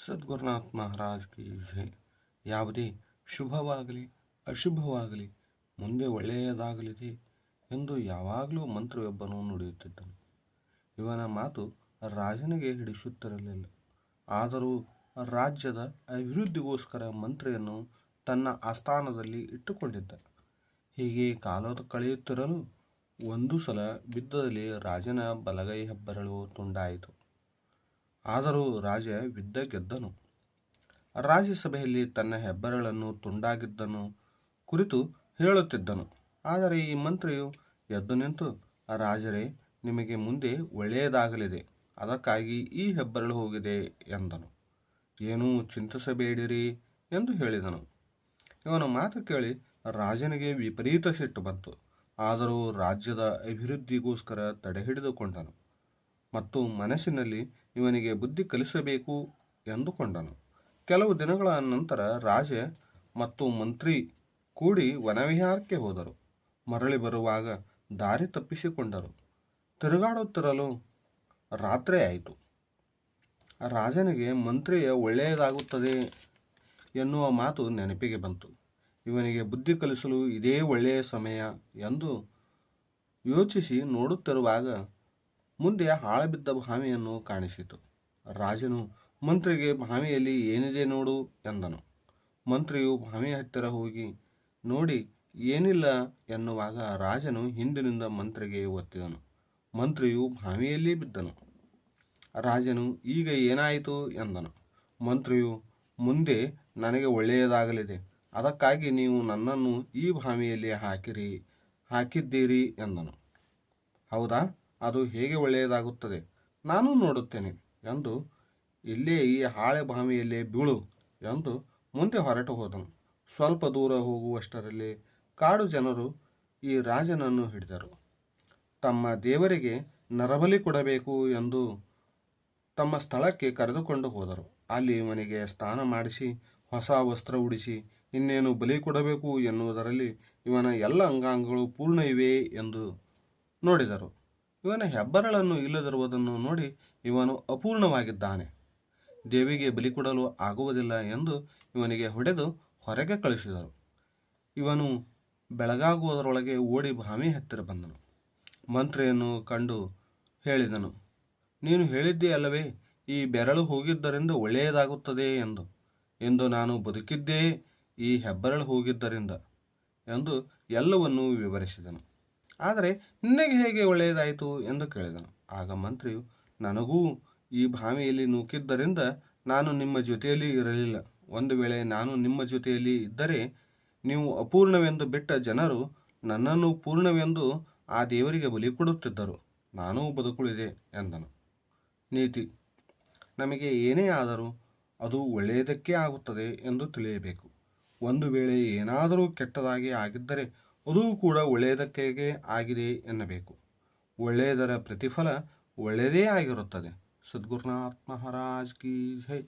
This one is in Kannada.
ಸದ್ಗುರುನಾಥ್ ಮಹಾರಾಜ್ ಕಿ ಜೈ. ಯಾವುದೇ ಶುಭವಾಗಲಿ ಅಶುಭವಾಗಲಿ ಮುಂದೆ ಒಳ್ಳೆಯದಾಗಲಿದೆ ಎಂದು ಯಾವಾಗಲೂ ಮಂತ್ರವೊಬ್ಬನು ನುಡಿಯುತ್ತಿದ್ದನು. ಇವನ ಮಾತು ರಾಜನಿಗೆ ಹಿಡಿಸುತ್ತಿರಲಿಲ್ಲ. ಆದರೂ ರಾಜ್ಯದ ಅಭಿವೃದ್ಧಿಗೋಸ್ಕರ ಮಂತ್ರಿಯನ್ನು ತನ್ನ ಆಸ್ಥಾನದಲ್ಲಿ ಇಟ್ಟುಕೊಂಡಿದ್ದ. ಹೀಗೆ ಕಾಲ ಕಳೆಯುತ್ತಿರಲು ಒಂದು ಸಲ ಯುದ್ಧದಲ್ಲಿ ರಾಜನ ಬಲಗೈ ಹೆಬ್ಬೆರಳು ತುಂಡಾಯಿತು. ಆದರೂ ರಾಜ ಯುದ್ಧ ಗೆದ್ದನು. ರಾಜ್ಯಸಭೆಯಲ್ಲಿ ತನ್ನ ಹೆಬ್ಬೆರಳನ್ನು ತುಂಡಾಗಿದ್ದನ್ನು ಕುರಿತು ಹೇಳುತ್ತಿದ್ದನು. ಆದರೆ ಈ ಮಂತ್ರಿಯು ಎದ್ದು ನಿಂತು, ರಾಜರೇ, ನಿಮಗೆ ಮುಂದೆ ಒಳ್ಳೆಯದಾಗಲಿದೆ, ಅದಕ್ಕಾಗಿ ಈ ಹೆಬ್ಬೆರಳು ಹೋಗಿದೆ ಎಂದನು. ಏನೂ ಚಿಂತಿಸಬೇಡಿರಿ ಎಂದು ಹೇಳಿದನು. ಇವನ ಮಾತು ಕೇಳಿ ರಾಜನಿಗೆ ವಿಪರೀತ ಸಿಟ್ಟು ಬಂತು. ಆದರೂ ರಾಜ್ಯದ ಅಭಿವೃದ್ಧಿಗೋಸ್ಕರ ತಡೆಹಿಡಿದುಕೊಂಡನು ಮತ್ತು ಮನಸ್ಸಿನಲ್ಲಿ ಇವನಿಗೆ ಬುದ್ಧಿ ಕಲಿಸಬೇಕು ಎಂದುಕೊಂಡನು. ಕೆಲವು ದಿನಗಳ ನಂತರ ರಾಜ ಮತ್ತು ಮಂತ್ರಿ ಕೂಡಿ ವನವಿಹಾರಕ್ಕೆ ಹೋದರು. ಮರಳಿ ಬರುವಾಗ ದಾರಿ ತಪ್ಪಿಸಿಕೊಂಡರು. ತಿರುಗಾಡುತ್ತಿರಲು ರಾತ್ರಿ ಆಯಿತು. ರಾಜನಿಗೆ ಮಂತ್ರಿಯ ಒಳ್ಳೆಯದಾಗುತ್ತದೆ ಎನ್ನುವ ಮಾತು ನೆನಪಿಗೆ ಬಂತು. ಇವನಿಗೆ ಬುದ್ಧಿ ಕಲಿಸಲು ಇದೇ ಒಳ್ಳೆಯ ಸಮಯ ಎಂದು ಯೋಚಿಸಿ ನೋಡುತ್ತಿರುವಾಗ ಮುಂದೆ ಹಾಳುಬಿದ್ದ ಬಾವಿಯನ್ನು ಕಾಣಿಸಿತು. ರಾಜನು ಮಂತ್ರಿಗೆ, ಬಾವಿಯಲ್ಲಿ ಏನಿದೆ ನೋಡು ಎಂದನು. ಮಂತ್ರಿಯು ಬಾವಿಯ ಹತ್ತಿರ ಹೋಗಿ ನೋಡಿ ಏನಿಲ್ಲ ಎನ್ನುವಾಗ ರಾಜನು ಹಿಂದಿನಿಂದ ಮಂತ್ರಿಗೆ ಒತ್ತಿದನು. ಮಂತ್ರಿಯು ಬಾವಿಯಲ್ಲಿ ಬಿದ್ದನು. ರಾಜನು, ಈಗ ಏನಾಯಿತು ಎಂದನು. ಮಂತ್ರಿಯು, ಮುಂದೆ ನನಗೆ ಒಳ್ಳೆಯದಾಗಲಿದೆ, ಅದಕ್ಕಾಗಿ ನೀವು ನನ್ನನ್ನು ಈ ಬಾವಿಯಲ್ಲಿ ಹಾಕಿದ್ದೀರಿ ಎಂದನು. ಹೌದಾ, ಅದು ಹೇಗೆ ಒಳ್ಳೆಯದಾಗುತ್ತದೆ, ನಾನು ನೋಡುತ್ತೇನೆ ಎಂದು, ಇಲ್ಲೇ ಈ ಹಾಳೆ ಬಾವಿಯಲ್ಲೇ ಬೀಳು ಎಂದು ಮುಂದೆ ಹೊರಟು ಹೋದನು. ಸ್ವಲ್ಪ ದೂರ ಹೋಗುವಷ್ಟರಲ್ಲಿ ಕಾಡು ಜನರು ಈ ರಾಜನನ್ನು ಹಿಡಿದರು. ತಮ್ಮ ದೇವರಿಗೆ ನರಬಲಿ ಕೊಡಬೇಕು ಎಂದು ತಮ್ಮ ಸ್ಥಳಕ್ಕೆ ಕರೆದುಕೊಂಡು ಹೋದರು. ಅಲ್ಲಿ ಇವನಿಗೆ ಸ್ನಾನ ಮಾಡಿಸಿ ಹೊಸ ವಸ್ತ್ರ ಉಡಿಸಿ ಇನ್ನೇನು ಬಲಿ ಕೊಡಬೇಕು ಎನ್ನುವುದರಲ್ಲಿ ಇವನ ಎಲ್ಲ ಅಂಗಾಂಗಗಳು ಪೂರ್ಣ ಇವೆ ಎಂದು ನೋಡಿದರು. ಇವನ ಹೆಬ್ಬೆರಳನ್ನು ಇಲ್ಲದಿರುವುದನ್ನು ನೋಡಿ ಇವನು ಅಪೂರ್ಣವಾಗಿದ್ದಾನೆ, ದೇವಿಗೆ ಬಲಿ ಕೊಡಲು ಆಗುವುದಿಲ್ಲ ಎಂದು ಇವನಿಗೆ ಹೊಡೆದು ಹೊರಗೆ ಕಳಿಸಿದರು. ಇವನು ಬೆಳಗಾಗುವುದರೊಳಗೆ ಓಡಿ ಬಾವಿ ಹತ್ತಿರ ಬಂದನು. ಮಂತ್ರಿಯನ್ನು ಕಂಡು ಹೇಳಿದನು, ನೀನು ಹೇಳಿದ್ದೇ ಅಲ್ಲವೇ, ಈ ಬೆರಳು ಹೋಗಿದ್ದರಿಂದ ಒಳ್ಳೆಯದಾಗುತ್ತದೆ ಎಂದು. ಎಂದು ನಾನು ಬದುಕಿದ್ದೇ ಈ ಹೆಬ್ಬೆರಳು ಹೋಗಿದ್ದರಿಂದ ಎಂದು ಎಲ್ಲವನ್ನೂ ವಿವರಿಸಿದನು. ಆದರೆ ನಿನಗೆ ಹೇಗೆ ಒಳ್ಳೆಯದಾಯಿತು ಎಂದು ಕೇಳಿದನು. ಆಗ ಮಂತ್ರಿಯು, ನನಗೂ ಈ ಬಾವಿಯಲ್ಲಿ ನೂಕಿದ್ದರಿಂದ ನಾನು ನಿಮ್ಮ ಜೊತೆಯಲ್ಲಿ ಇರಲಿಲ್ಲ. ಒಂದು ವೇಳೆ ನಾನು ನಿಮ್ಮ ಜೊತೆಯಲ್ಲಿ ಇದ್ದರೆ ನೀವು ಅಪೂರ್ಣವೆಂದು ಬಿಟ್ಟ ಜನರು ನನ್ನನ್ನು ಪೂರ್ಣವೆಂದು ಆ ದೇವರಿಗೆ ಬಲಿ ಕೊಡುತ್ತಿದ್ದರು, ನಾನೂ ಬದುಕುಳಿದೆ ಎಂದನು. ನೀತಿ: ನಮಗೆ ಏನೇ ಆದರೂ ಅದು ಒಳ್ಳೆಯದಕ್ಕೆ ಆಗುತ್ತದೆ ಎಂದು ತಿಳಿಯಬೇಕು. ಒಂದು ವೇಳೆ ಏನಾದರೂ ಕೆಟ್ಟದಾಗಿ ಆಗಿದ್ದರೆ ಅದೂ ಕೂಡ ಒಳ್ಳೆಯದಕ್ಕೆ ಆಗಿದೆ ಎನ್ನಬೇಕು. ಒಳ್ಳೆಯದರ ಪ್ರತಿಫಲ ಒಳ್ಳೆಯದೇ ಆಗಿರುತ್ತದೆ. ಸದ್ಗುರುನಾಥ್ ಮಹಾರಾಜ್ ಕಿ ಜೈ.